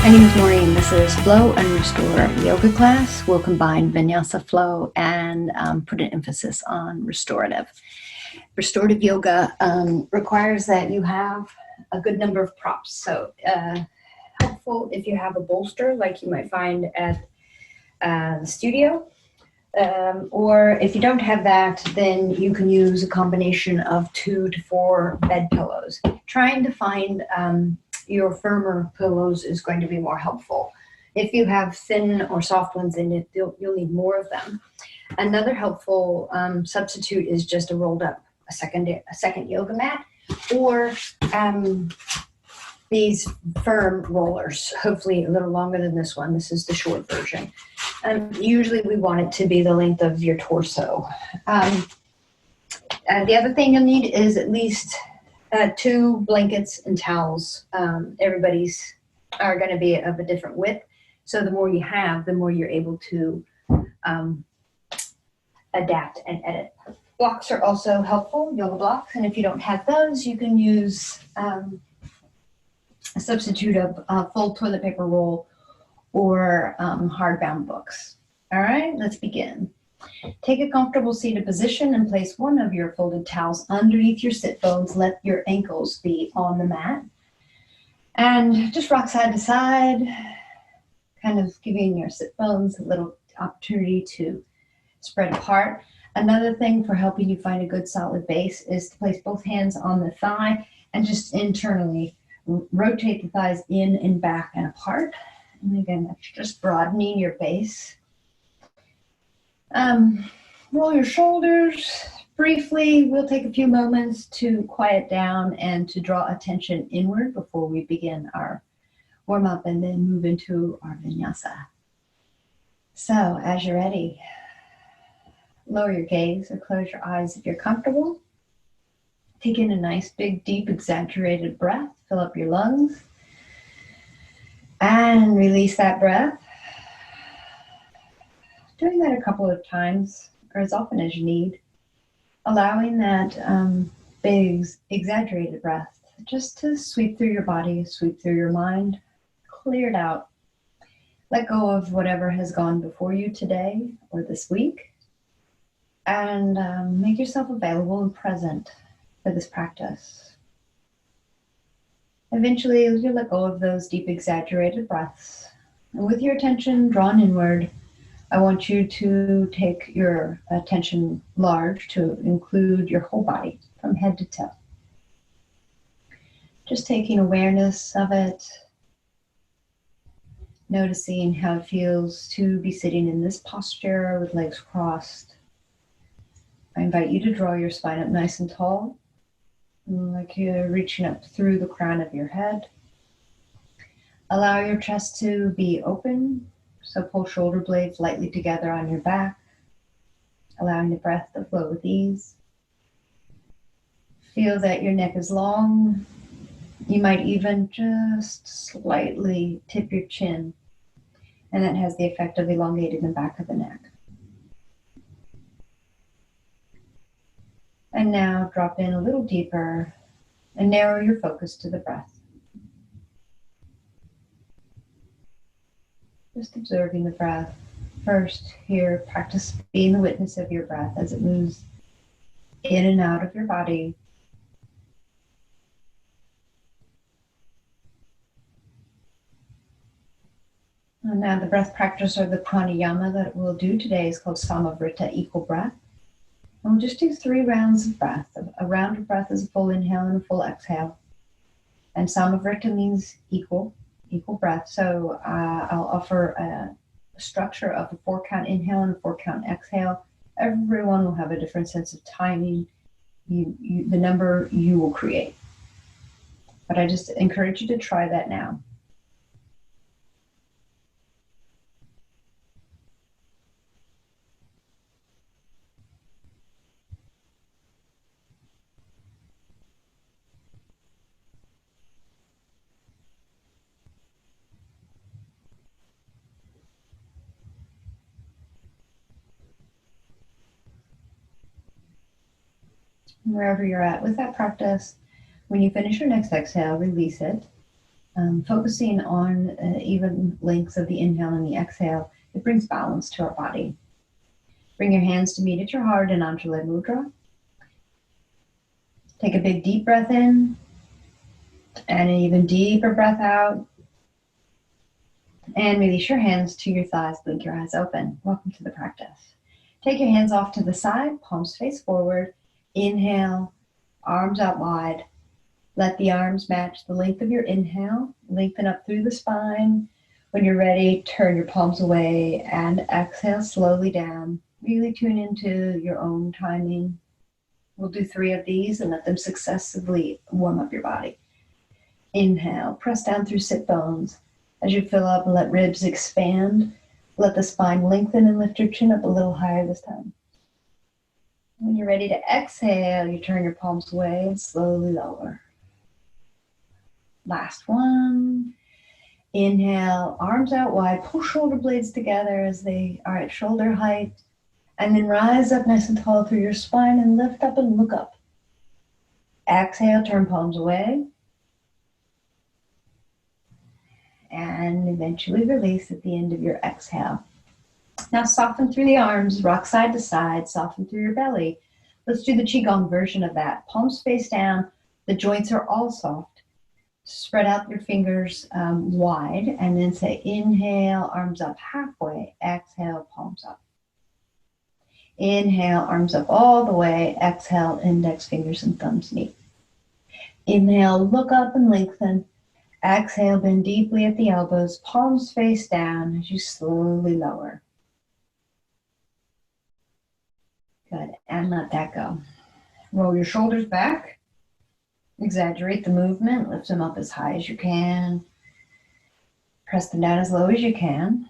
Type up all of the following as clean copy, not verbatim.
My name is Maureen. This is Flow and Restore yoga class. We'll combine Vinyasa flow and put an emphasis on restorative. Restorative yoga requires that you have a good number of props. So helpful if you have a bolster like you might find at the studio. Or if you don't have that, then you can use a combination of 2 to 4 bed pillows. Trying to find your firmer pillows is going to be more helpful. If you have thin or soft ones in it, you'll need more of them. Another helpful substitute is just a rolled up a second yoga mat, or these firm rollers, hopefully a little longer than this one. This is the short version. Usually we want it to be the length of your torso. The other thing you'll need is at least 2 blankets and towels. Everybody's are going to be of a different width. So the more you have, the more you're able to adapt and edit. Blocks are also helpful, yoga blocks. And if you don't have those, you can use a substitute of a full toilet paper roll or hardbound books. All right, let's begin. Take a comfortable seated position and place one of your folded towels underneath your sit bones. Let your ankles be on the mat. And just rock side to side, kind of giving your sit bones a little opportunity to spread apart. Another thing for helping you find a good solid base is to place both hands on the thigh and just internally rotate the thighs in and back and apart. And again, that's just broadening your base. Roll your shoulders briefly. We'll take a few moments to quiet down and to draw attention inward before we begin our warm-up and then move into our vinyasa. So as you're ready, lower your gaze or close your eyes if you're comfortable. Take in a nice, big, deep, exaggerated breath. Fill up your lungs. And release that breath. Doing that a couple of times, or as often as you need. Allowing that big, exaggerated breath just to sweep through your body, sweep through your mind, clear it out. Let go of whatever has gone before you today or this week. And make yourself available and present for this practice. Eventually, you'll let go of those deep, exaggerated breaths. And with your attention drawn inward, I want you to take your attention large to include your whole body from head to toe. Just taking awareness of it, noticing how it feels to be sitting in this posture with legs crossed. I invite you to draw your spine up nice and tall, like you're reaching up through the crown of your head. Allow your chest to be open, so pull shoulder blades lightly together on your back, allowing the breath to flow with ease. Feel that your neck is long. You might even just slightly tip your chin, and that has the effect of elongating the back of the neck. And now drop in a little deeper and narrow your focus to the breath. Just observing the breath. First, here, practice being the witness of your breath as it moves in and out of your body. And now the breath practice, or the pranayama that we'll do today, is called Samavrita, equal breath. And we'll just do 3 rounds of breath. A round of breath is a full inhale and a full exhale. And Samavrita means equal breath. So I'll offer a structure of a 4-count inhale and a 4-count exhale. Everyone will have a different sense of timing, the number you will create. But I just encourage you to try that now. Wherever you're at with that practice, when you finish your next exhale, release it. focusing on even lengths of the inhale and the exhale, it brings balance to our body. Bring your hands to meet at your heart in Anjali Mudra. Take a big deep breath in and an even deeper breath out. And release your hands to your thighs, blink your eyes open. Welcome to the practice. Take your hands off to the side, palms face forward. Inhale, arms out wide. Let the arms match the length of your inhale. Lengthen up through the spine. When you're ready, turn your palms away and exhale slowly down. Really tune into your own timing. We'll do 3 of these and let them successively warm up your body. Inhale, press down through sit bones. As you fill up, let ribs expand. Let the spine lengthen and lift your chin up a little higher this time. When you're ready to exhale, you turn your palms away and slowly lower. Last one. Inhale, arms out wide, pull shoulder blades together as they are at shoulder height. And then rise up nice and tall through your spine and lift up and look up. Exhale, turn palms away. And eventually release at the end of your exhale. Now soften through the arms, rock side to side, soften through your belly. Let's do the Qigong version of that. Palms face down, the joints are all soft. Spread out your fingers wide and then say inhale, arms up halfway, exhale, palms up. Inhale, arms up all the way, exhale, index fingers and thumbs meet. Inhale, look up and lengthen. Exhale, bend deeply at the elbows, palms face down as you slowly lower. Good, and let that go. Roll your shoulders back. Exaggerate the movement, lift them up as high as you can. Press them down as low as you can.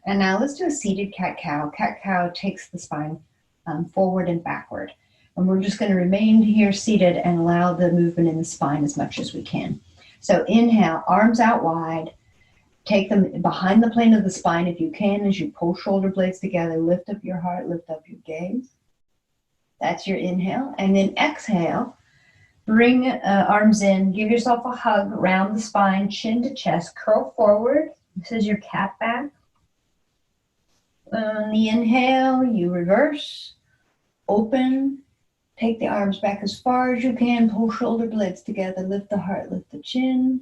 And now let's do a seated cat-cow. Cat-cow takes the spine forward and backward. And we're just going to remain here seated and allow the movement in the spine as much as we can. So inhale, arms out wide. Take them behind the plane of the spine if you can as you pull shoulder blades together. Lift up your heart, lift up your gaze. That's your inhale. And then exhale. Bring arms in. Give yourself a hug around the spine, chin to chest. Curl forward. This is your cat back. On the inhale, you reverse. Open. Take the arms back as far as you can. Pull shoulder blades together. Lift the heart, lift the chin.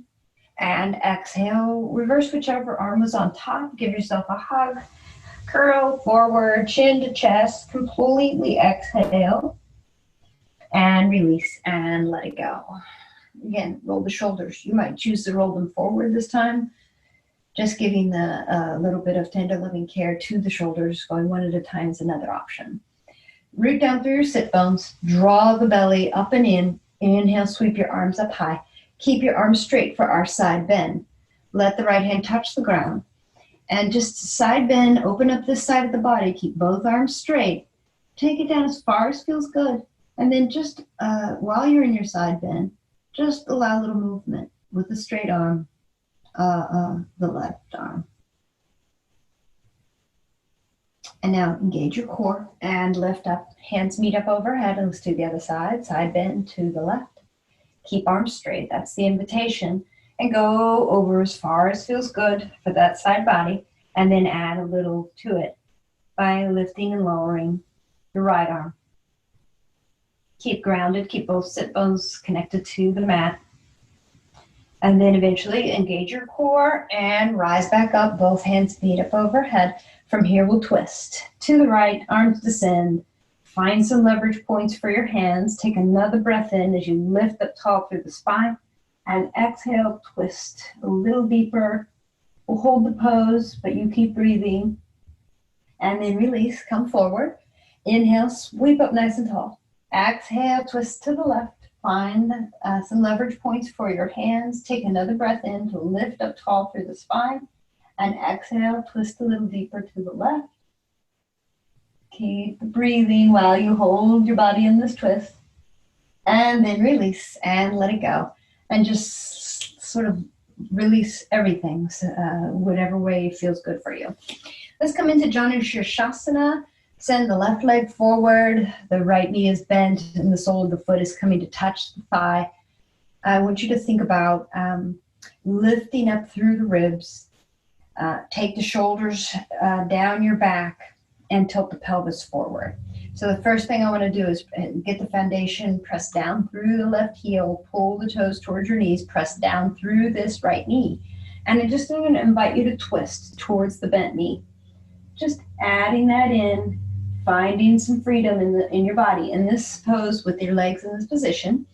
And exhale. Reverse whichever arm was on top. Give yourself a hug. Curl forward, chin to chest. Completely exhale. And release and let it go. Again, roll the shoulders. You might choose to roll them forward this time. Just giving the little bit of tender loving care to the shoulders. Going one at a time is another option. Root down through your sit bones. Draw the belly up and in. Inhale, sweep your arms up high. Keep your arms straight for our side bend. Let the right hand touch the ground. And just side bend, open up this side of the body. Keep both arms straight. Take it down as far as feels good. And then just while you're in your side bend, just allow a little movement with the straight arm, the left arm. And now engage your core and lift up. Hands meet up overhead and let's do the other side. Side bend to the left. Keep arms straight. That's the invitation. And go over as far as feels good for that side body. And then add a little to it by lifting and lowering your right arm. Keep grounded. Keep both sit bones connected to the mat. And then eventually engage your core and rise back up. Both hands meet up overhead. From here, we'll twist to the right, arms descend. Find some leverage points for your hands. Take another breath in as you lift up tall through the spine. And exhale, twist a little deeper. We'll hold the pose, but you keep breathing. And then release, come forward. Inhale, sweep up nice and tall. Exhale, twist to the left. Find some leverage points for your hands. Take another breath in to lift up tall through the spine. And exhale, twist a little deeper to the left. Keep breathing while you hold your body in this twist. And then release and let it go. And just sort of release everything, whatever way feels good for you. Let's come into Janu Shirshasana. Send the left leg forward. The right knee is bent and the sole of the foot is coming to touch the thigh. I want you to think about lifting up through the ribs. Take the shoulders down your back and tilt the pelvis forward. So the first thing I want to do is get the foundation, press down through the left heel, pull the toes towards your knees, press down through this right knee. And I'm going to invite you to twist towards the bent knee. Just adding that in, finding some freedom in your body in this pose with your legs in this position.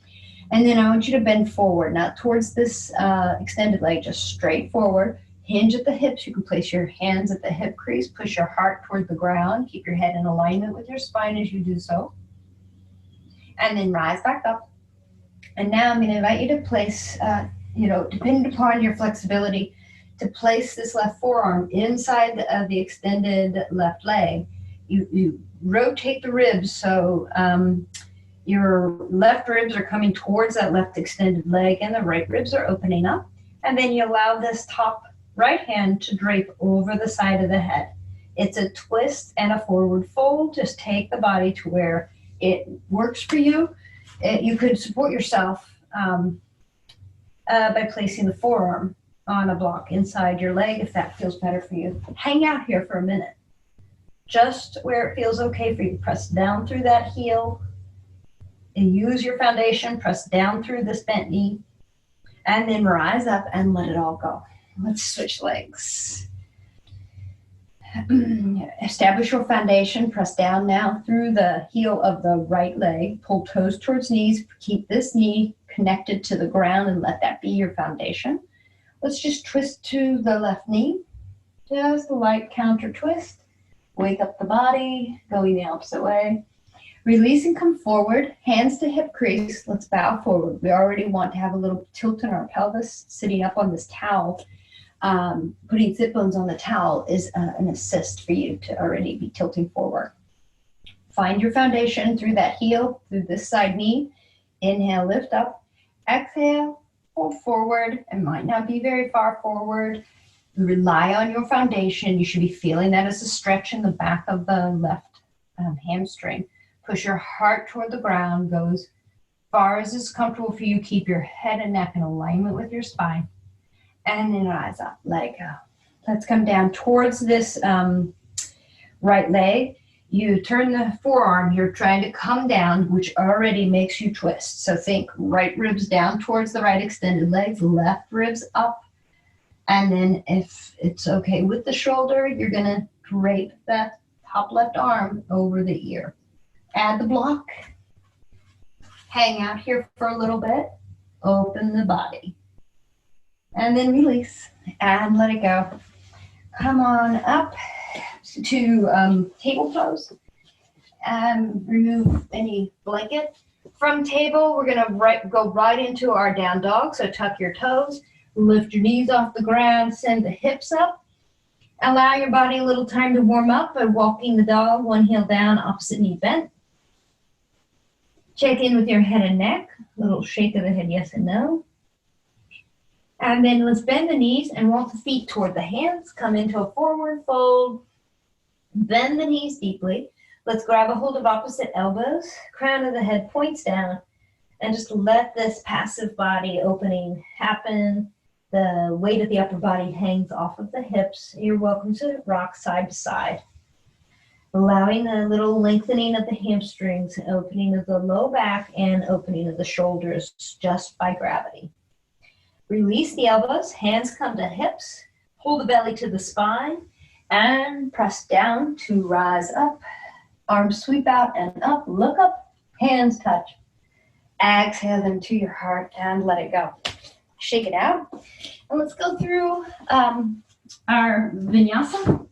And then I want you to bend forward, not towards this extended leg, just straight forward. Hinge at the hips. You can place your hands at the hip crease, push your heart toward the ground, keep your head in alignment with your spine as you do so. And then rise back up. And now I'm going to invite you to place, depending upon your flexibility, to place this left forearm inside of the extended left leg. You rotate the ribs so your left ribs are coming towards that left extended leg and the right ribs are opening up. And then you allow this top right hand to drape over the side of the head. It's a twist and a forward fold. Just take the body to where it works for you. You could support yourself by placing the forearm on a block inside your leg if that feels better for you. Hang out here for a minute. Just where it feels okay for you. Press down through that heel and use your foundation. Press down through this bent knee and then rise up and let it all go. Let's switch legs. Establish your foundation. Press down now through the heel of the right leg. Pull toes towards knees. Keep this knee connected to the ground and let that be your foundation. Let's just twist to the left knee. Just a light counter twist. Wake up the body, going the opposite way. Release and come forward, hands to hip crease. Let's bow forward. We already want to have a little tilt in our pelvis, sitting up on this towel. Putting sit bones on the towel is an assist for you to already be tilting forward. Find your foundation through that heel, through this side knee. Inhale, lift up. Exhale, fold forward. It might not be very far forward. Rely on your foundation. You should be feeling that as a stretch in the back of the left hamstring. Push your heart toward the ground. Go as far as is comfortable for you. Keep your head and neck in alignment with your spine. And then rise up, let it go. Let's come down towards this right leg. You turn the forearm, you're trying to come down, which already makes you twist. So think right ribs down towards the right extended legs, left ribs up. And then if it's okay with the shoulder, you're gonna drape that top left arm over the ear. Add the block. Hang out here for a little bit. Open the body. And then release and let it go. Come on up to table pose and remove any blanket. From table, we're gonna go right into our down dog. So tuck your toes, lift your knees off the ground, send the hips up. Allow your body a little time to warm up by walking the dog, one heel down, opposite knee bent. Check in with your head and neck, a little shake of the head, yes and no. And then let's bend the knees and walk the feet toward the hands. Come into a forward fold. Bend the knees deeply. Let's grab a hold of opposite elbows. Crown of the head points down. And just let this passive body opening happen. The weight of the upper body hangs off of the hips. You're welcome to rock side to side. Allowing a little lengthening of the hamstrings, opening of the low back, and opening of the shoulders just by gravity. Release the elbows, hands come to hips, pull the belly to the spine, and press down to rise up. Arms sweep out and up, look up, hands touch. Exhale them to your heart and let it go. Shake it out. And let's go through our vinyasa.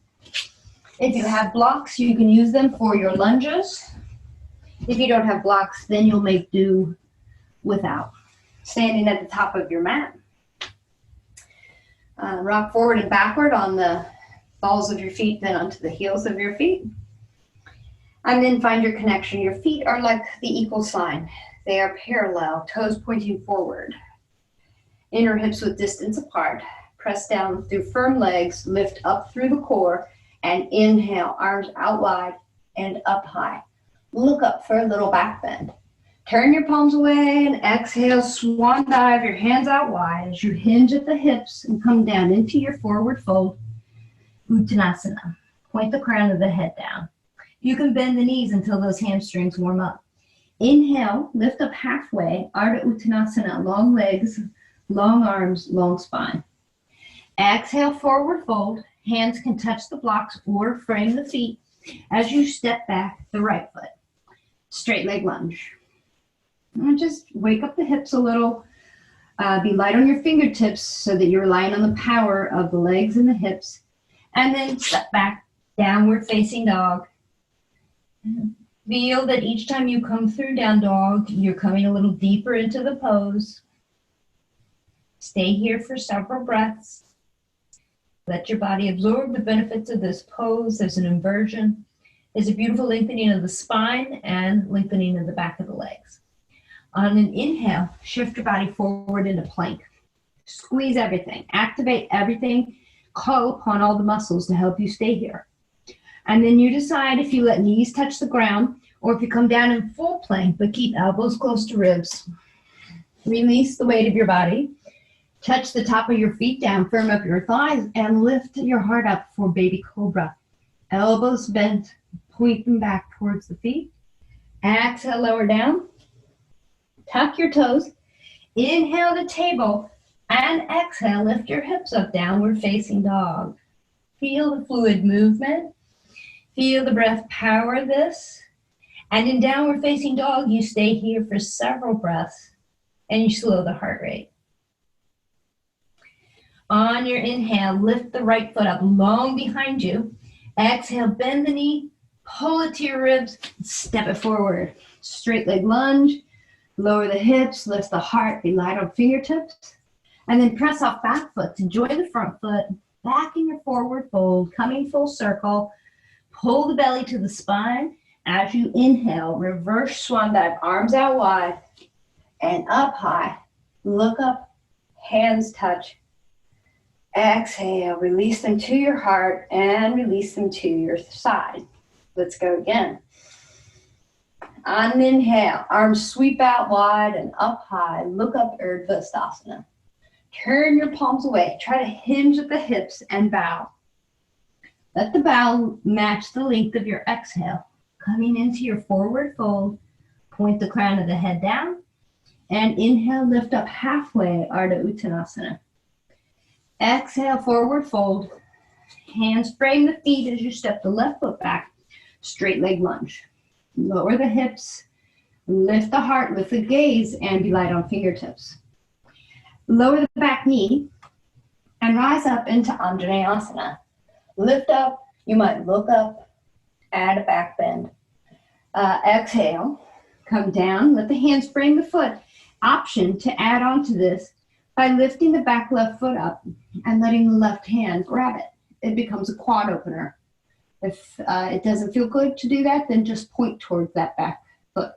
If you have blocks, you can use them for your lunges. If you don't have blocks, then you'll make do without. Standing at the top of your mat. Rock forward and backward on the balls of your feet, then onto the heels of your feet. And then find your connection. Your feet are like the equal sign. They are parallel, toes pointing forward. Inner hips with distance apart. Press down through firm legs, lift up through the core, and inhale, arms out wide and up high. Look up for a little back bend. Turn your palms away and exhale, swan dive, your hands out wide as you hinge at the hips and come down into your forward fold, Uttanasana. Point the crown of the head down. You can bend the knees until those hamstrings warm up. Inhale, lift up halfway, Ardha Uttanasana, long legs, long arms, long spine. Exhale, forward fold. Hands can touch the blocks or frame the feet as you step back the right foot. Straight leg lunge. And just wake up the hips a little. Be light on your fingertips so that you're relying on the power of the legs and the hips. And then step back, downward facing dog. Feel that each time you come through down dog, you're coming a little deeper into the pose. Stay here for several breaths. Let your body absorb the benefits of this pose. There's an inversion. There's a beautiful lengthening of the spine and lengthening of the back of the legs. On an inhale, shift your body forward into plank. Squeeze everything, activate everything, call upon all the muscles to help you stay here. And then you decide if you let knees touch the ground or if you come down in full plank, but keep elbows close to ribs. Release the weight of your body. Touch the top of your feet down, firm up your thighs, and lift your heart up for baby cobra. Elbows bent, point them back towards the feet. Exhale, lower down. Tuck your toes. Inhale to table, and exhale, lift your hips up, downward facing dog. Feel the fluid movement. Feel the breath power this. And in downward facing dog, you stay here for several breaths, and you slow the heart rate. On your inhale, lift the right foot up long behind you. Exhale, bend the knee, pull it to your ribs, step it forward. Straight leg lunge, lower the hips, lift the heart, be light on fingertips. And then press off back foot to join the front foot, back in your forward fold, coming full circle. Pull the belly to the spine. As you inhale, reverse swan dive, arms out wide and up high. Look up, hands touch. Exhale, release them to your heart and release them to your side. Let's go again. On an inhale, arms sweep out wide and up high. Look up, Urdhva Sthasana. Turn your palms away. Try to hinge at the hips and bow. Let the bow match the length of your exhale. Coming into your forward fold, point the crown of the head down. And inhale, lift up halfway, Ardha Uttanasana. Exhale, forward fold. Hands frame the feet as you step the left foot back. Straight leg lunge. Lower the hips. Lift the heart with the gaze and be light on fingertips. Lower the back knee and rise up into Anjaneyasana. Lift up. You might look up. Add a back bend. Exhale. Come down. Let the hands frame the foot. Option to add on to this by lifting the back left foot up and letting the left hand grab it. It becomes a quad opener. If it doesn't feel good to do that, then just point towards that back foot.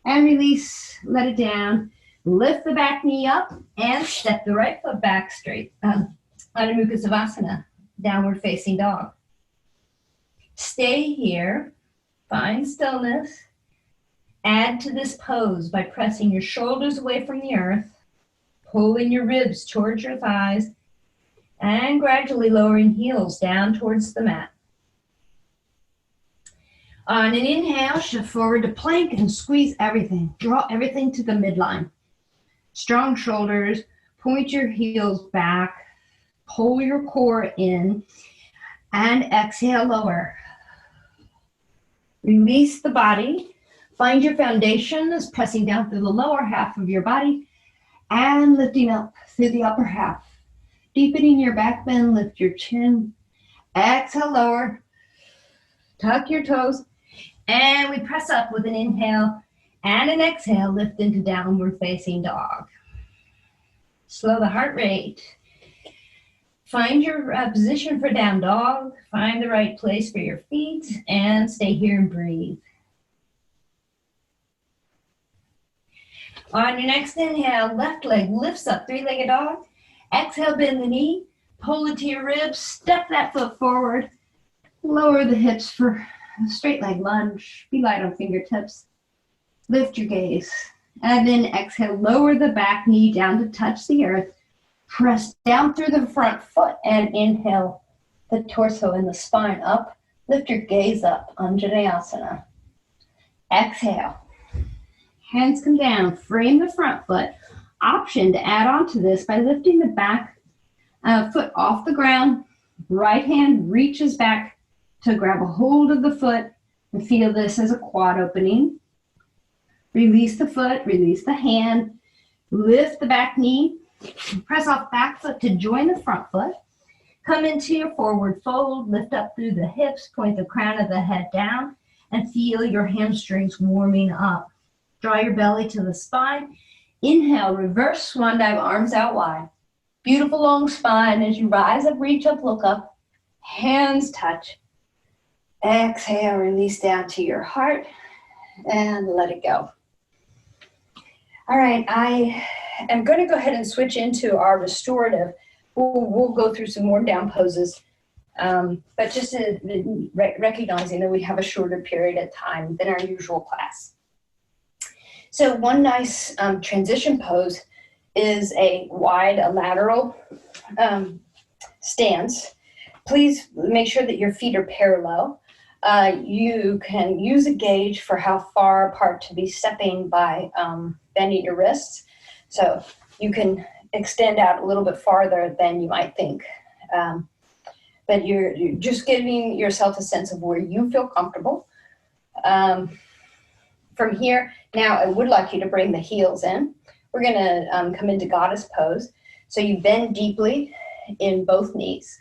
And release, let it down. Lift the back knee up and step the right foot back straight. Adho Mukha Savasana, downward facing dog. Stay here, find stillness. Add to this pose by pressing your shoulders away from the earth, pulling your ribs towards your thighs, and gradually lowering heels down towards the mat. On an inhale, shift forward to plank and squeeze everything. Draw everything to the midline. Strong shoulders, point your heels back, pull your core in, and exhale, lower. Release the body. Find your foundation as pressing down through the lower half of your body and lifting up through the upper half. Deepening your back bend, lift your chin. Exhale, lower. Tuck your toes. And we press up with an inhale and an exhale, lift into downward facing dog. Slow the heart rate. Find your position for down dog. Find the right place for your feet and stay here and breathe. On your next inhale, left leg lifts up, three-legged dog. Exhale, bend the knee, pull it to your ribs, step that foot forward, lower the hips for a straight leg lunge. Be light on fingertips. Lift your gaze. And then exhale, lower the back knee down to touch the earth. Press down through the front foot and inhale the torso and the spine up. Lift your gaze up, Anjaneyasana. Exhale. Hands come down, frame the front foot. Option to add on to this by lifting the back foot off the ground. Right hand reaches back to grab a hold of the foot and feel this as a quad opening. Release the foot, release the hand, lift the back knee, press off back foot to join the front foot. Come into your forward fold, lift up through the hips, point the crown of the head down, and feel your hamstrings warming up. Draw your belly to the spine. Inhale, reverse swan dive, arms out wide. Beautiful long spine as you rise up, reach up, look up. Hands touch. Exhale, release down to your heart and let it go. All right, I am going to go ahead and switch into our restorative. We'll go through some more down poses, but just recognizing that we have a shorter period of time than our usual class. So one nice transition pose is a wide, lateral stance. Please make sure that your feet are parallel. You can use a gauge for how far apart to be stepping by bending your wrists. So you can extend out a little bit farther than you might think. But you're just giving yourself a sense of where you feel comfortable. From here, now I would like you to bring the heels in. We're going to come into goddess pose. So you bend deeply in both knees.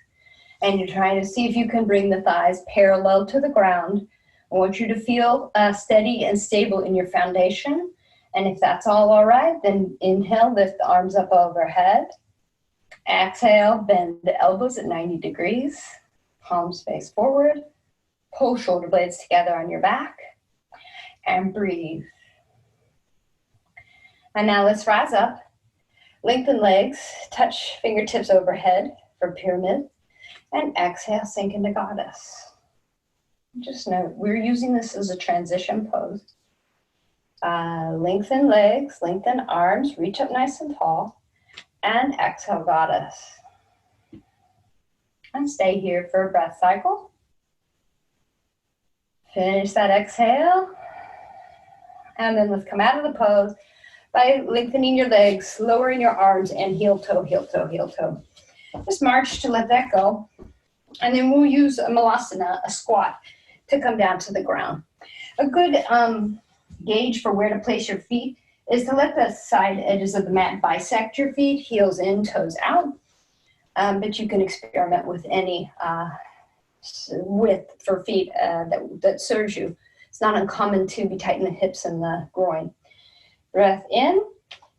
And you're trying to see if you can bring the thighs parallel to the ground. I want you to feel steady and stable in your foundation. And if that's all right, then inhale, lift the arms up overhead. Exhale, bend the elbows at 90 degrees. Palms face forward. Pull shoulder blades together on your back. And breathe. And now let's rise up. Lengthen legs, touch fingertips overhead for pyramid. And exhale, sink into goddess. Just note, we're using this as a transition pose. Lengthen legs, lengthen arms, reach up nice and tall, and exhale, goddess. And stay here for a breath cycle. Finish that exhale. And then let's come out of the pose by lengthening your legs, lowering your arms, and heel toe, heel toe, heel toe. Just march to let that go. And then we'll use a malasana, a squat, to come down to the ground. A good gauge for where to place your feet is to let the side edges of the mat bisect your feet, heels in, toes out. But you can experiment with any width for feet that serves you. It's not uncommon to be tight in the hips and the groin. Breath in,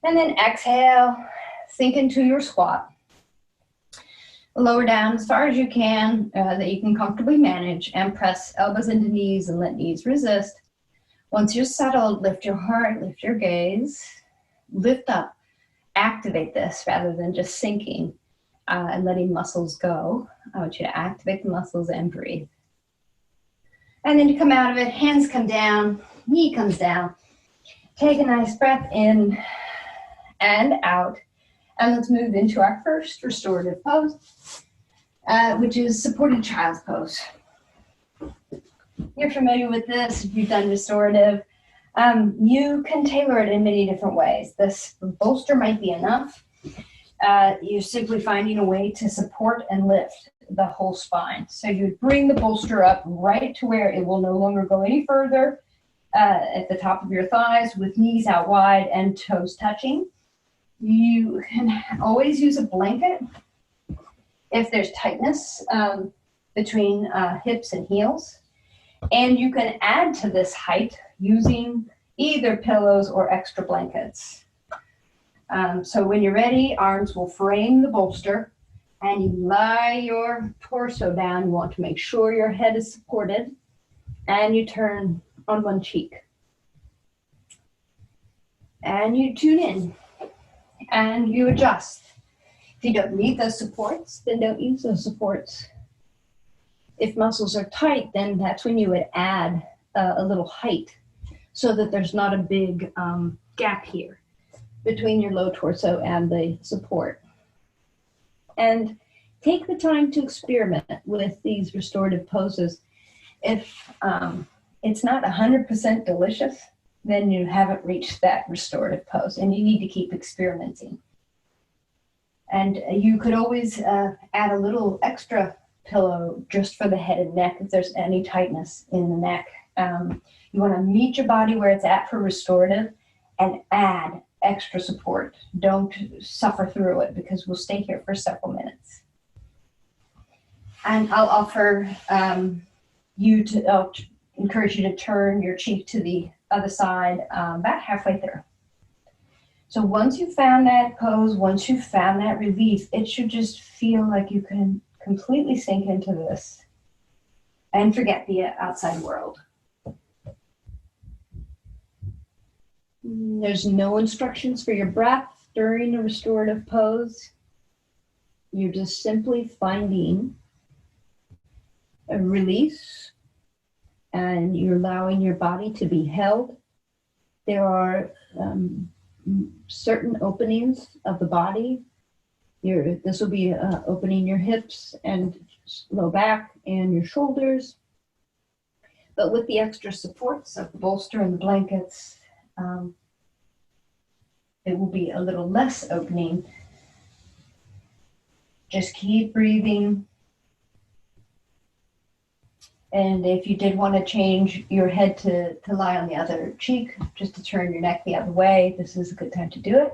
and then exhale, sink into your squat. Lower down as far as you can, that you can comfortably manage, and press elbows into knees and let knees resist. Once you're settled, lift your heart, lift your gaze, lift up, activate this rather than just sinking and letting muscles go. I want you to activate the muscles and breathe. And then you come out of it, hands come down, knee comes down. Take a nice breath in and out. And let's move into our first restorative pose, which is supported child's pose. You're familiar with this if you've done restorative. You can tailor it in many different ways. This bolster might be enough. You're simply finding a way to support and lift the whole spine. So you bring the bolster up right to where it will no longer go any further at the top of your thighs with knees out wide and toes touching. You can always use a blanket if there's tightness between hips and heels. And you can add to this height using either pillows or extra blankets. So when you're ready, arms will frame the bolster and you lie your torso down. You want to make sure your head is supported and you turn on one cheek. And you tune in and you adjust. If you don't need those supports, then don't use those supports. If muscles are tight, then that's when you would add a little height. so that there's not a big gap here between your low torso and the support. And take the time to experiment with these restorative poses. If it's not 100% delicious, then you haven't reached that restorative pose, and you need to keep experimenting. And you could always add a little extra pillow just for the head and neck if there's any tightness in the neck. You want to meet your body where it's at for restorative and add extra support. Don't suffer through it, because we'll stay here for several minutes. And I'll offer I'll encourage you to turn your cheek to the other side about halfway through. So once you've found that pose, once you've found that relief, it should just feel like you can completely sink into this and forget the outside world. There's no instructions for your breath during a restorative pose. You're just simply finding a release, and you're allowing your body to be held. There are certain openings of the body. This will be opening your hips and low back and your shoulders. But with the extra supports of the bolster and the blankets, it will be a little less opening. Just keep breathing. And if you did want to change your head to lie on the other cheek, just to turn your neck the other way, this is a good time to do it.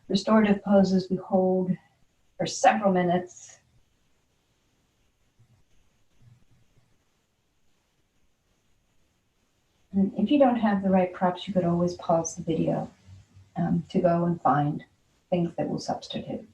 Restorative poses we hold for several minutes. And if you don't have the right props, you could always pause the video to go and find things that will substitute.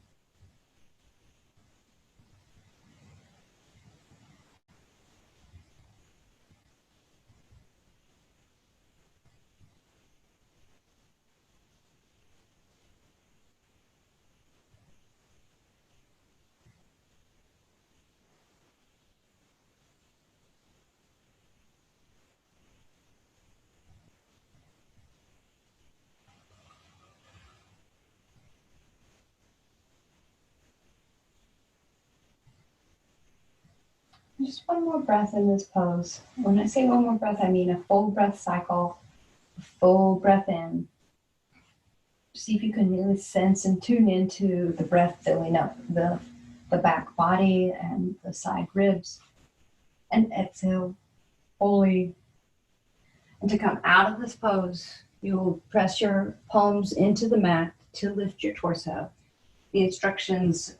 Just one more breath in this pose. When I say one more breath, I mean a full breath cycle, a full breath in. See if you can really sense and tune into the breath filling up the back body and the side ribs. And exhale fully. And to come out of this pose, you'll press your palms into the mat to lift your torso. The instructions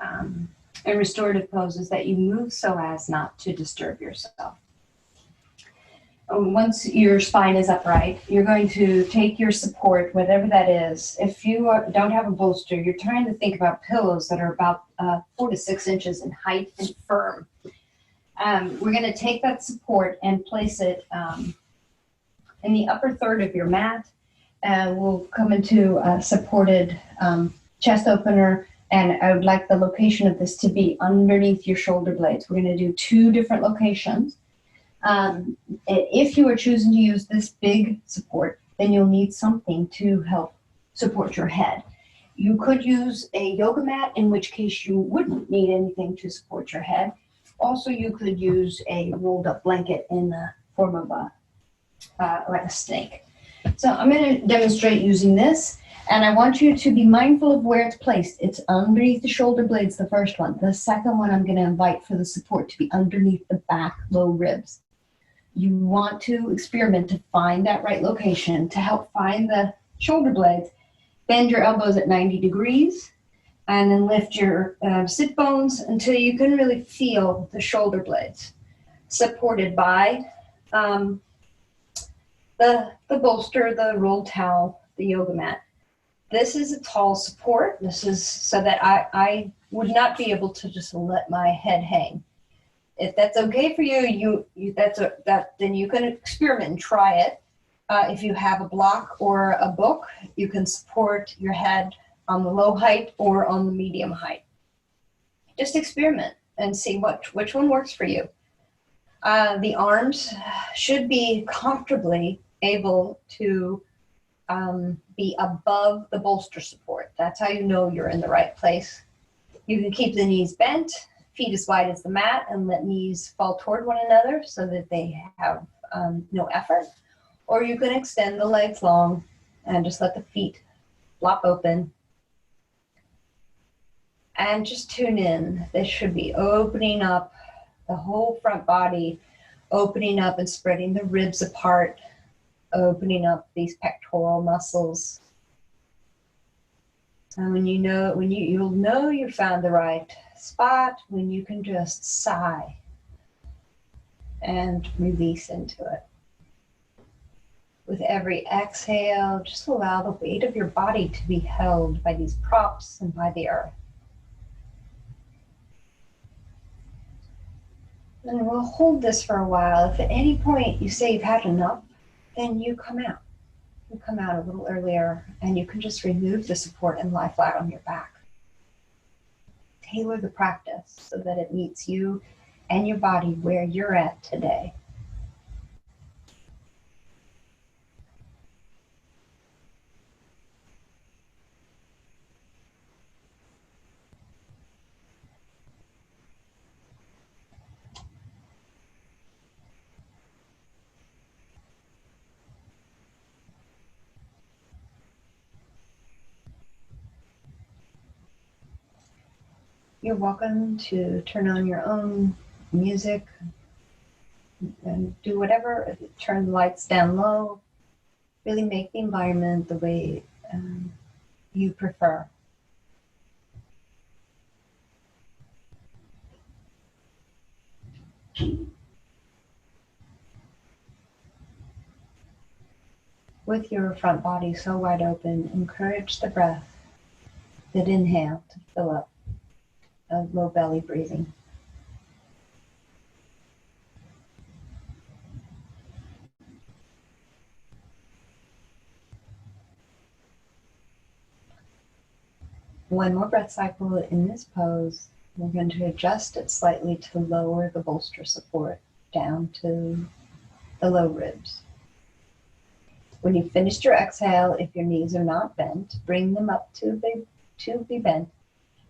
and restorative poses that you move so as not to disturb yourself. Once your spine is upright, you're going to take your support, whatever that is. If you don't have a bolster, you're trying to think about pillows that are about 4 to 6 inches in height and firm. We're going to take that support and place it in the upper third of your mat. We'll come into a supported chest opener. And I would like the location of this to be underneath your shoulder blades. We're going to do 2 different locations. If you are choosing to use this big support, then you'll need something to help support your head. You could use a yoga mat, in which case you wouldn't need anything to support your head. Also, you could use a rolled up blanket in the form of like a snake. So I'm going to demonstrate using this. And I want you to be mindful of where it's placed. It's underneath the shoulder blades, the first one. The second one, I'm going to invite for the support to be underneath the back low ribs. You want to experiment to find that right location. To help find the shoulder blades, bend your elbows at 90 degrees and then lift your sit bones until you can really feel the shoulder blades, supported by the bolster, the rolled towel, the yoga mat. This is a tall support. This is so that I would not be able to just let my head hang. If that's okay for you, then you can experiment and try it. If you have a block or a book, you can support your head on the low height or on the medium height. Just experiment and see which one works for you. The arms should be comfortably able to be above the bolster support. That's how you know you're in the right place. You can keep the knees bent, feet as wide as the mat, and let knees fall toward one another so that they have no effort. Or you can extend the legs long and just let the feet flop open. And just tune in. This should be opening up the whole front body, opening up and spreading the ribs apart, opening up these pectoral muscles. And when you'll know you found the right spot when you can just sigh and release into it. With every exhale, just allow the weight of your body to be held by these props and by the earth. And we'll hold this for a while. If at any point you say you've had enough, then you come out. You come out a little earlier and you can just remove the support and lie flat on your back. Tailor the practice so that it meets you and your body where you're at today. You're welcome to turn on your own music and do whatever, turn the lights down low, really make the environment the way you prefer. With your front body so wide open, encourage the breath that inhale to fill up a low belly breathing. One more breath cycle in this pose. We're going to adjust it slightly to lower the bolster support down to the low ribs. When you've finished your exhale, if your knees are not bent, bring them up to be bent.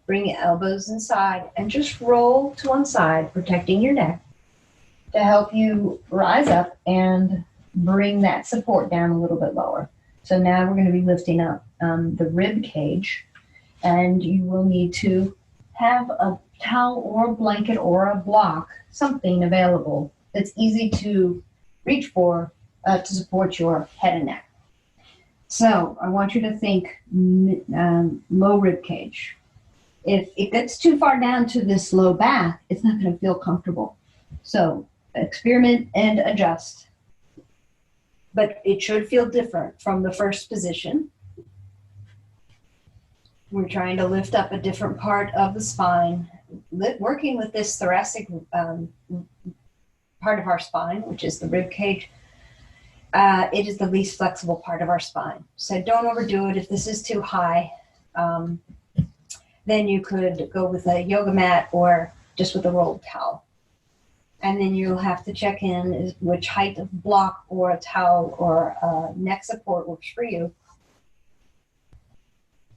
Bring your elbows inside and just roll to one side, protecting your neck to help you rise up and bring that support down a little bit lower. So now we're going to be lifting up the rib cage, and you will need to have a towel or a blanket or a block, something available that's easy to reach for to support your head and neck. So I want you to think low rib cage. If it gets too far down to this low back, it's not going to feel comfortable. So experiment and adjust. But it should feel different from the first position. We're trying to lift up a different part of the spine, working with this thoracic part of our spine, which is the rib cage. It is the least flexible part of our spine. So don't overdo it. If this is too high, then you could go with a yoga mat or just with a rolled towel. And then you'll have to check in which height of block or a towel or neck support works for you.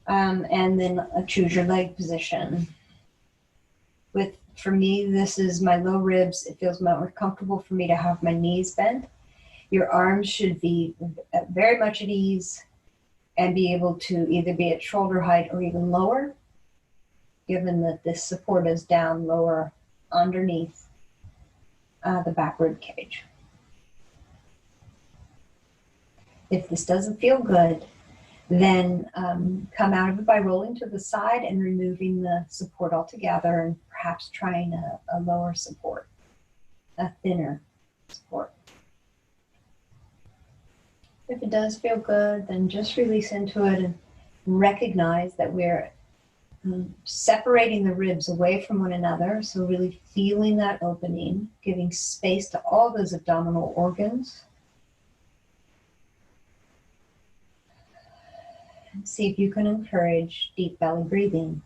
And then choose your leg position. For me, this is my low ribs. It feels more comfortable for me to have my knees bent. Your arms should be very much at ease and be able to either be at shoulder height or even lower, given that this support is down lower underneath the back rib cage. If this doesn't feel good, then come out of it by rolling to the side and removing the support altogether, and perhaps trying a lower support, a thinner support. If it does feel good, then just release into it and recognize that we're separating the ribs away from one another. So really feeling that opening, giving space to all those abdominal organs. And see if you can encourage deep belly breathing.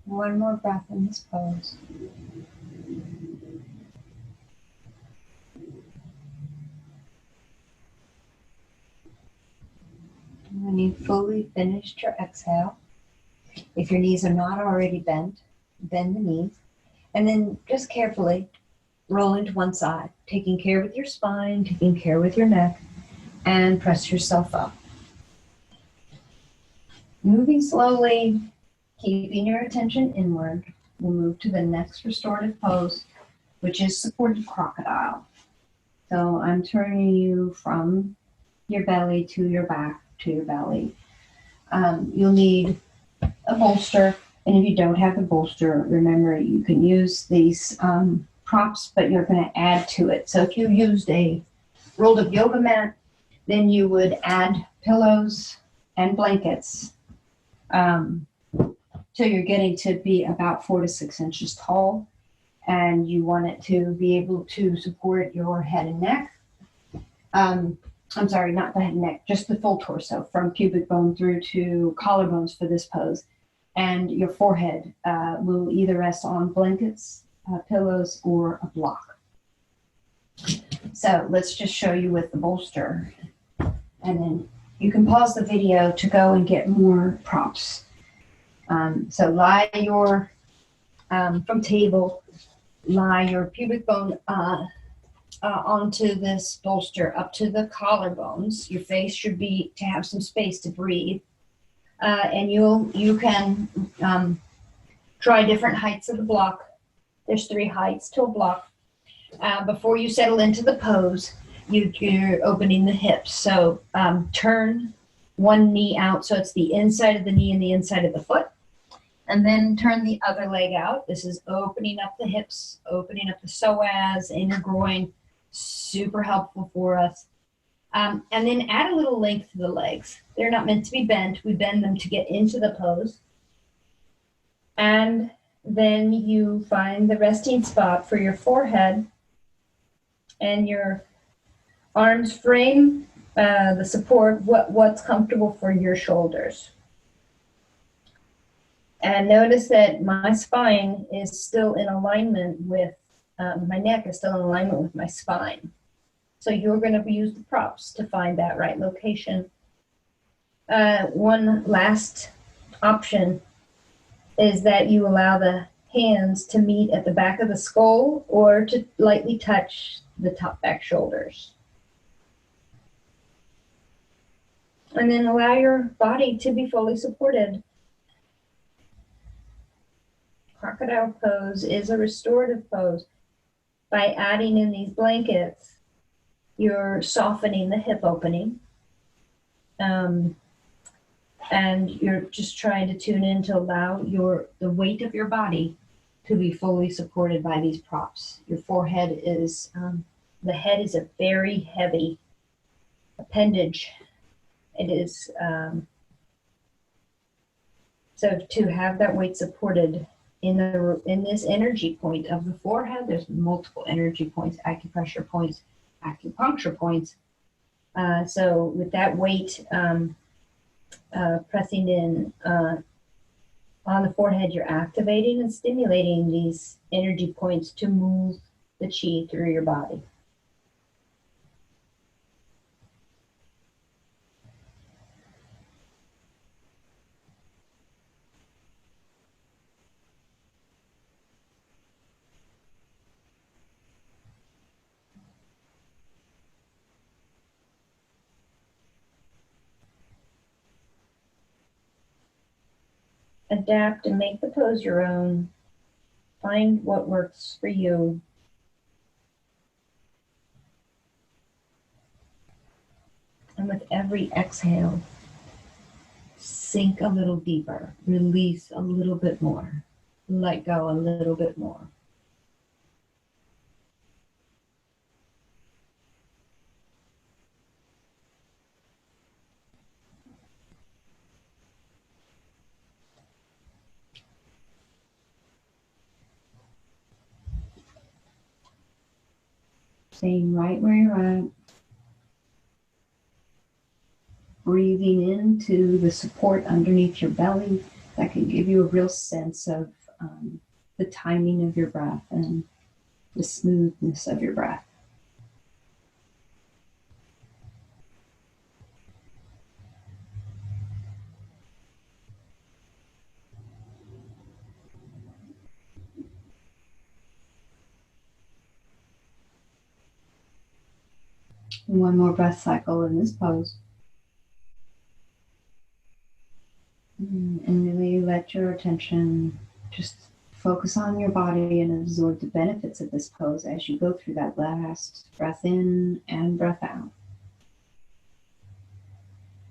One more breath in this pose. When you've fully finished your exhale, if your knees are not already bent, bend the knees. And then just carefully roll into one side, taking care with your spine, taking care with your neck, and press yourself up. Moving slowly, keeping your attention inward, we'll move to the next restorative pose, which is supported crocodile. So I'm turning you from your belly to your back to your belly. You'll need a bolster, and if you don't have the bolster, remember you can use these props, but you're going to add to it. So if you used a rolled up yoga mat, then you would add pillows and blankets. So you're getting to be about 4 to 6 inches tall, and you want it to be able to support your head and neck. I'm sorry, not the head and neck, just the full torso from pubic bone through to collarbones for this pose. And your forehead will either rest on blankets, pillows, or a block. So let's just show you with the bolster. And then you can pause the video to go and get more props. So lie your, from table, lie your pubic bone onto this bolster up to the collarbones. Your face should be to have some space to breathe. And you can try different heights of the block. There's 3 heights to a block. Before you settle into the pose, you're opening the hips. So turn one knee out, so it's the inside of the knee and the inside of the foot. And then turn the other leg out. This is opening up the hips, opening up the psoas, inner groin. Super helpful for us. And then add a little length to the legs. They're not meant to be bent. We bend them to get into the pose. And then you find the resting spot for your forehead, and your arms frame the support, what's comfortable for your shoulders. And notice that my spine is still in alignment with, my neck is still in alignment with my spine. So you're going to use the props to find that right location. One last option is that you allow the hands to meet at the back of the skull or to lightly touch the top back shoulders. And then allow your body to be fully supported. Crocodile pose is a restorative pose. By adding in these blankets, you're softening the hip opening. And you're just trying to tune in to allow the weight of your body to be fully supported by these props. Your forehead is, the head is a very heavy appendage. It is, so to have that weight supported in this energy point of the forehead, there's multiple energy points, acupressure points, acupuncture points. So with that weight pressing in on the forehead, you're activating and stimulating these energy points to move the chi through your body. Adapt and make the pose your own. Find what works for you. And with every exhale, sink a little deeper, release a little bit more, let go a little bit more. Staying right where you're at. Breathing into the support underneath your belly that can give you a real sense of the timing of your breath and the smoothness of your breath. One more breath cycle in this pose. And really let your attention just focus on your body and absorb the benefits of this pose as you go through that last breath in and breath out.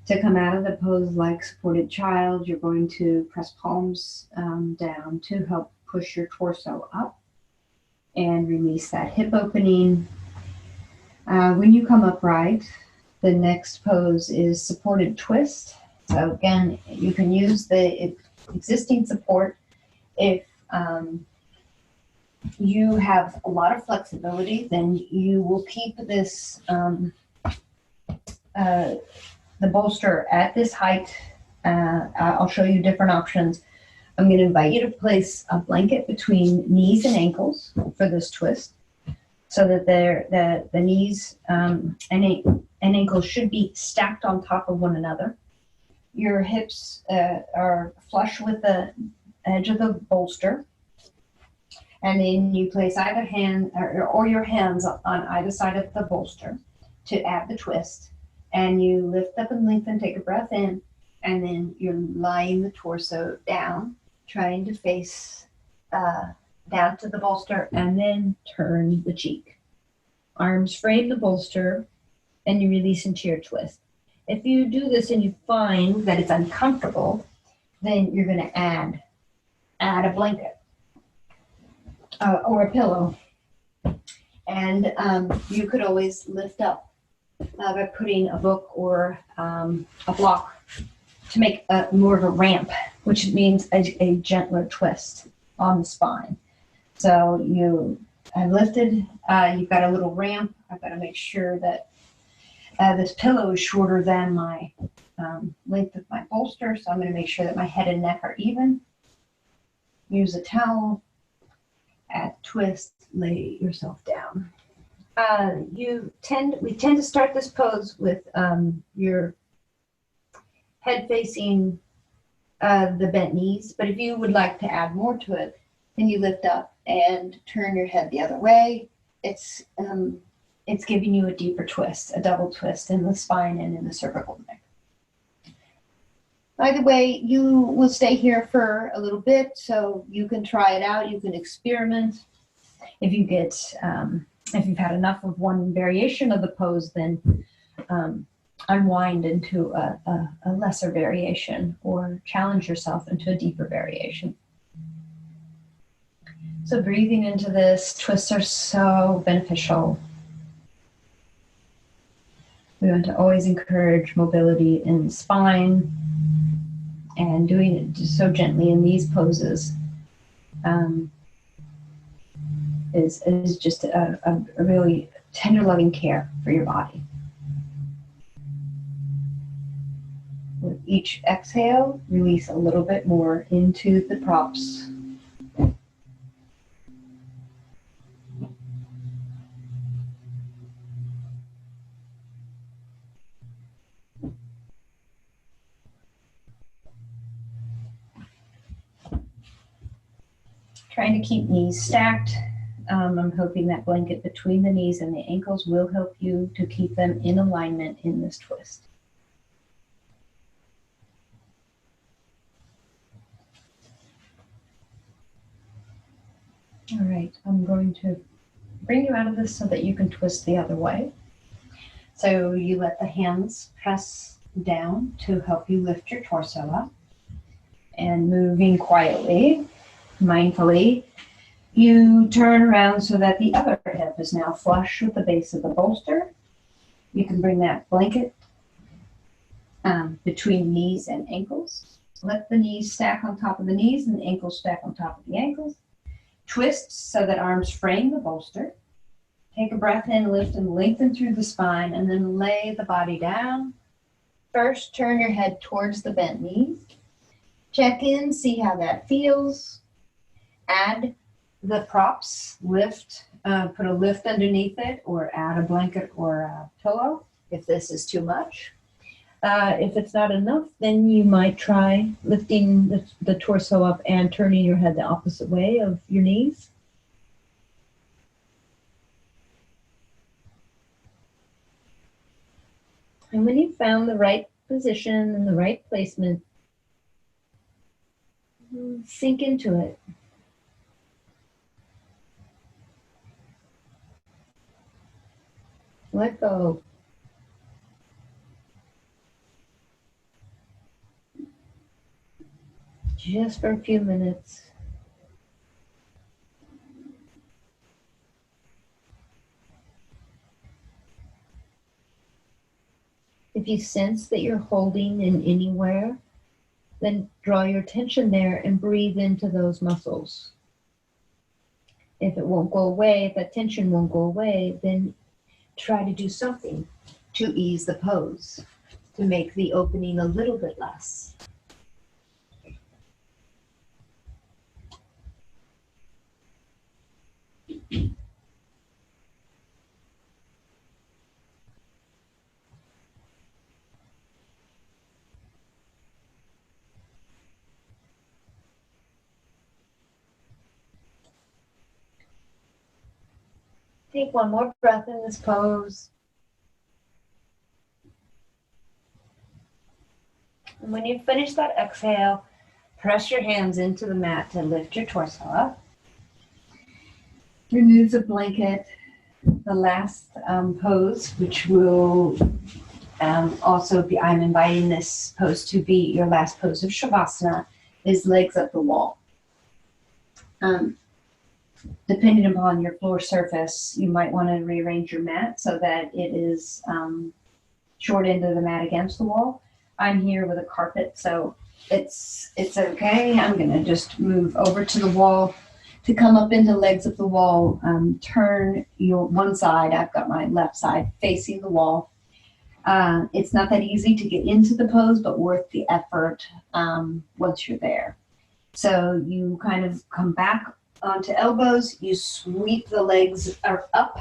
To come out of the pose like supported child, you're going to press palms down to help push your torso up and release that hip opening. When you come upright, the next pose is supported twist. So again, you can use the existing support if you have a lot of flexibility, then you will keep this the bolster at this height. I'll show you different options. I'm going to invite you to place a blanket between knees and ankles for this twist, so that the knees and ankles should be stacked on top of one another. Your hips are flush with the edge of the bolster, and then you place either hand or your hands on either side of the bolster to add the twist, and you lift up and lengthen, take a breath in, and then you're lying the torso down, trying to face down to the bolster, and then turn the cheek. Arms frame the bolster, and you release into your twist. If you do this and you find that it's uncomfortable, then you're going to add a blanket or a pillow. And you could always lift up by putting a book or a block to make more of a ramp, which means a gentler twist on the spine. So I've lifted, you've got a little ramp. I've got to make sure that this pillow is shorter than my length of my bolster, so I'm going to make sure that my head and neck are even. Use a towel, add twist, lay yourself down. We tend to start this pose with your head facing the bent knees, but if you would like to add more to it, then you lift up and turn your head the other way. It's giving you a deeper twist, a double twist in the spine and in the cervical neck. Either way, you will stay here for a little bit, so you can try it out. You can experiment. If you get, if you've had enough of one variation of the pose, then unwind into a lesser variation or challenge yourself into a deeper variation. So breathing into this, twists are so beneficial. We want to always encourage mobility in the spine, and doing it just so gently in these poses is just a really tender, loving care for your body. With each exhale, release a little bit more into the props. Trying to keep knees stacked. I'm hoping that blanket between the knees and the ankles will help you to keep them in alignment in this twist. All right, I'm going to bring you out of this so that you can twist the other way. So you let the hands press down to help you lift your torso up, and moving quietly, mindfully, you turn around so that the other hip is now flush with the base of the bolster. You can bring that blanket between knees and ankles. Let the knees stack on top of the knees and the ankles stack on top of the ankles. Twist so that arms frame the bolster. Take a breath in, lift and lengthen through the spine, and then lay the body down. First, turn your head towards the bent knees. Check in, see how that feels. Add the props, lift, put a lift underneath it, or add a blanket or a pillow if this is too much. If it's not enough, then you might try lifting the torso up and turning your head the opposite way of your knees. And when you've found the right position and the right placement, sink into it. Let go. Just for a few minutes. If you sense that you're holding in anywhere, then draw your attention there and breathe into those muscles. If it won't go away, if that tension won't go away, then try to do something to ease the pose, to make the opening a little bit less. Take one more breath in this pose. And when you finish that exhale, press your hands into the mat to lift your torso up. Remove the blanket. The last pose, which will also be, I'm inviting this pose to be your last pose of Shavasana, is legs up the wall. Depending upon your floor surface, you might want to rearrange your mat so that it is short end of the mat against the wall. I'm here with a carpet, so it's okay. I'm going to just move over to the wall to come up into legs up the wall. Turn your one side, I've got my left side facing the wall. It's not that easy to get into the pose, but worth the effort once you're there. So you kind of come back onto elbows, you sweep the legs up,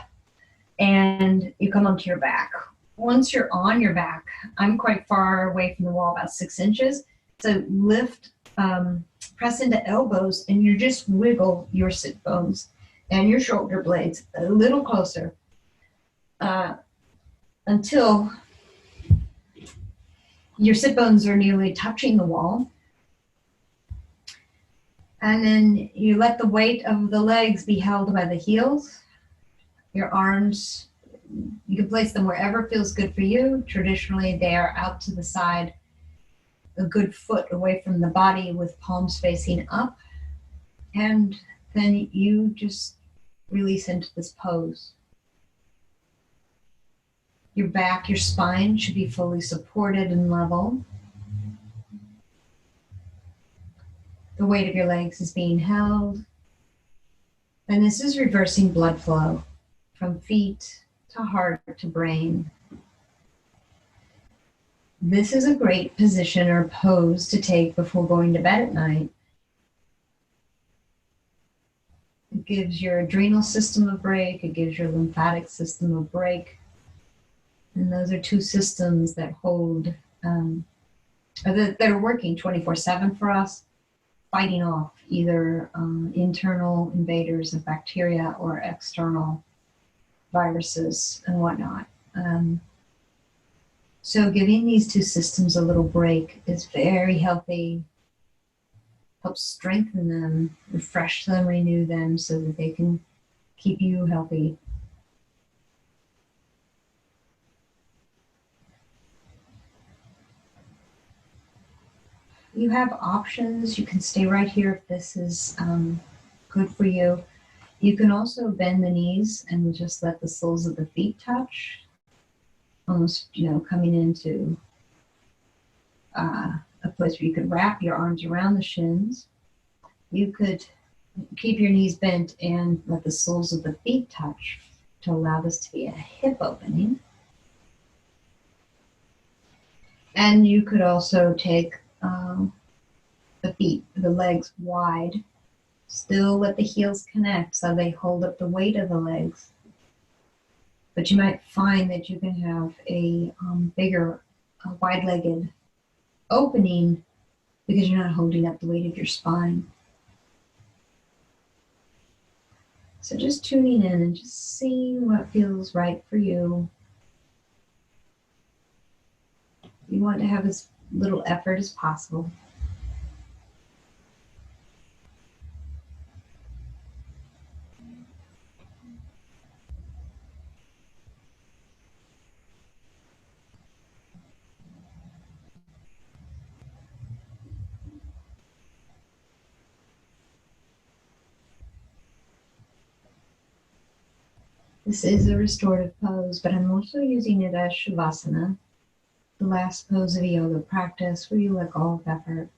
and you come onto your back. Once you're on your back, I'm quite far away from the wall, about 6 inches. So lift, press into elbows, and you just wiggle your sit bones and your shoulder blades a little closer until your sit bones are nearly touching the wall. And then you let the weight of the legs be held by the heels. Your arms, you can place them wherever feels good for you. Traditionally, they are out to the side, a good foot away from the body with palms facing up. And then you just release into this pose. Your back, your spine should be fully supported and level. The weight of your legs is being held. And this is reversing blood flow from feet to heart to brain. This is a great position or pose to take before going to bed at night. It gives your adrenal system a break. It gives your lymphatic system a break. And those are two systems that hold, that are working 24/7 for us, fighting off either internal invaders of bacteria or external viruses and whatnot. So giving these two systems a little break is very healthy, helps strengthen them, refresh them, renew them so that they can keep you healthy. You have options. You can stay right here if this is good for you. You can also bend the knees and just let the soles of the feet touch, almost, coming into a place where you could wrap your arms around the shins. You could keep your knees bent and let the soles of the feet touch to allow this to be a hip opening. And you could also take the feet, the legs wide. Still let the heels connect so they hold up the weight of the legs. But you might find that you can have a bigger, wide-legged opening because you're not holding up the weight of your spine. So just tuning in and just seeing what feels right for you. You want to have as little effort as possible. This is a restorative pose, but I'm also using it as Shavasana, the last pose of a yoga practice where you let go of effort.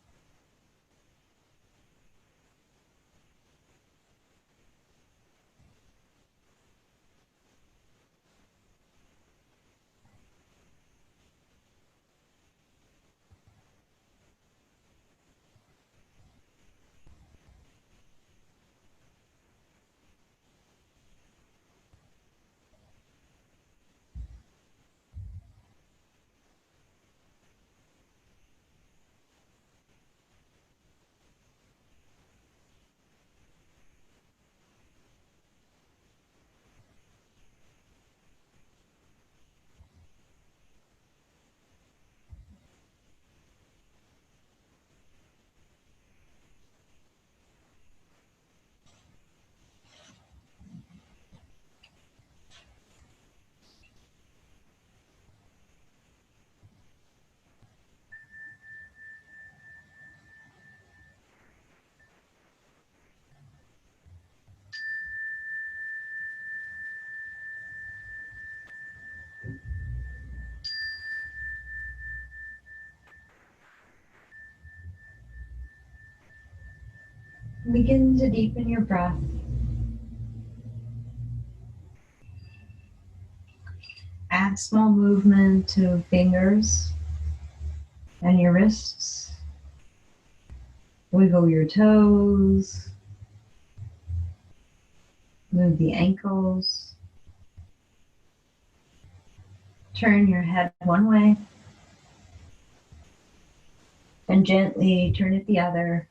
Begin to deepen your breath. Add small movement to fingers and your wrists. Wiggle your toes. Move the ankles. Turn your head one way. And gently turn it the other.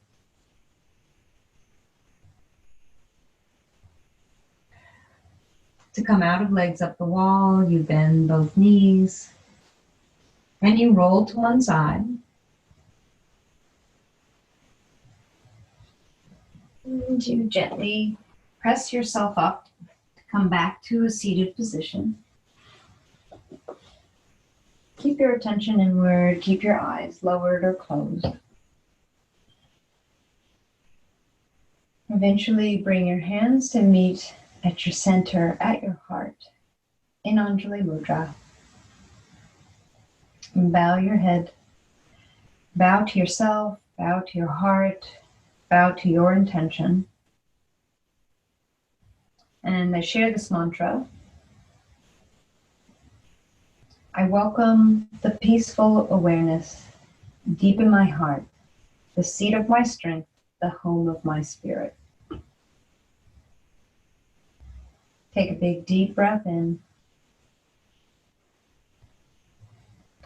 To come out of legs up the wall, you bend both knees. And you roll to one side. And you gently press yourself up to come back to a seated position. Keep your attention inward, keep your eyes lowered or closed. Eventually bring your hands to meet at your center, at your heart, in Anjali Mudra. And bow your head, bow to yourself, bow to your heart, bow to your intention. And I share this mantra. I welcome the peaceful awareness deep in my heart, the seat of my strength, the home of my spirit. Take a big deep breath in.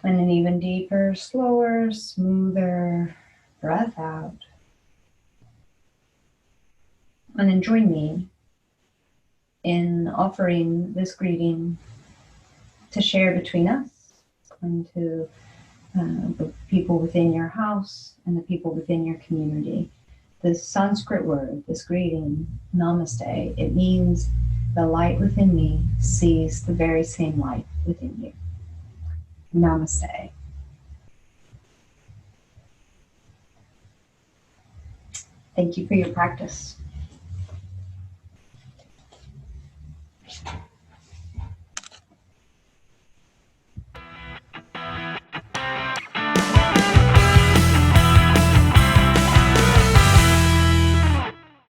And an even deeper, slower, smoother breath out. And then join me in offering this greeting to share between us and to the people within your house and the people within your community. This Sanskrit word, this greeting, namaste, it means the light within me sees the very same light within you. Namaste. Thank you for your practice.